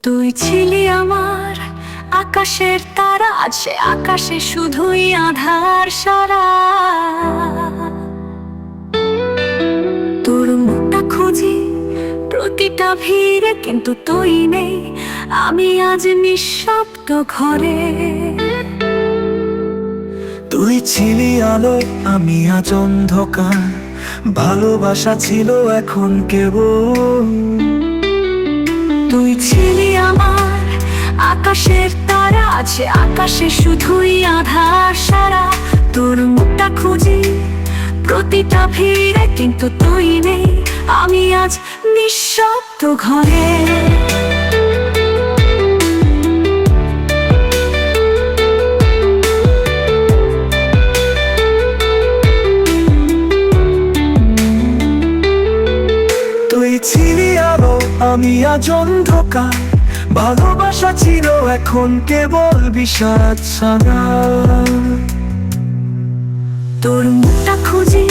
তুই ছিলি আমার আকাশের তারা, আছে আকাশে শুধুই আধার সারা। তোর মুখটা খুঁজি প্রতিটা ভিড়ে, কিন্তু তুই নেই। আমি আজ নিঃশব্দ ঘরে। তুই ছিলি আলো, আমি আজ অন্ধকার। ভালোবাসা ছিল এখন কেবল। তুই ছিলি আমার আকাশের তারা, আছে আকাশে শুধুই আধার সারা। তোর মুখটা খুঁজি প্রতিটা ভিড়ে, কিন্তু তুই নেই। আমি আজ নিঃশব্দ ঘরে। তুই ছিলি আলো, আমি আজ অন্ধকার। ভালোবাসা ছিল এখন কেবল বিষাদ ছাড়া। তোর মুখটা খুঁজি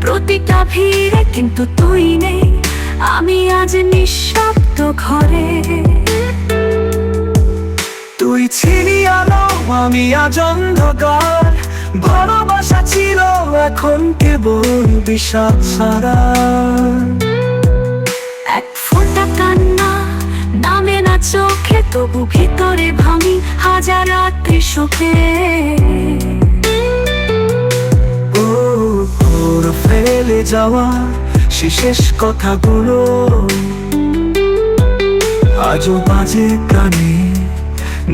প্রতিটা ভিড়ে, কিন্তু তুই নেই। আমি আজ নিঃশব্দ ঘরে। তুই ছিলি আলো, আমি আজ অন্ধকার। ভালোবাসা ছিল এখন কেবল বিষাদ ছাড়া। এক ফোঁটা কান্না নামে না চোখে, তবু ভিতরে ভাঙি হাজার রাত্রি শোকে। তোর ফেলে যাওয়া শেষ কথাগুলো আজও বাজে কানে,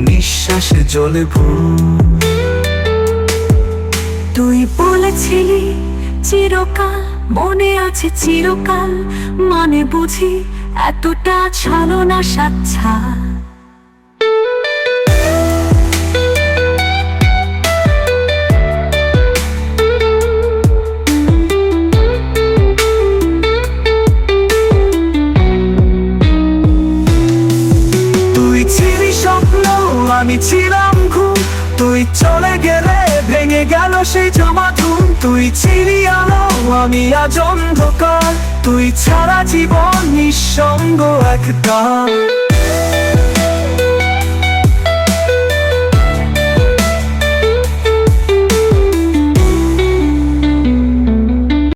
নিঃশ্বাসে জ্বলে ভুল। তুই বলেছিলি চিরকাল, মনে আছে চিরকাল, মানে বুঝি এতটা ছলনা সাচ্ছা। তুই ছিলি স্বপ্ন, আমি ছিলাম ঘুম। তুই চলে গেলে ভেঙে গেল সেই জমা ধুম। তুই ছিলি আলো, আমি আজ অন্ধকার। তুই ছাড়া জীবন নিঃসঙ্গ একটা।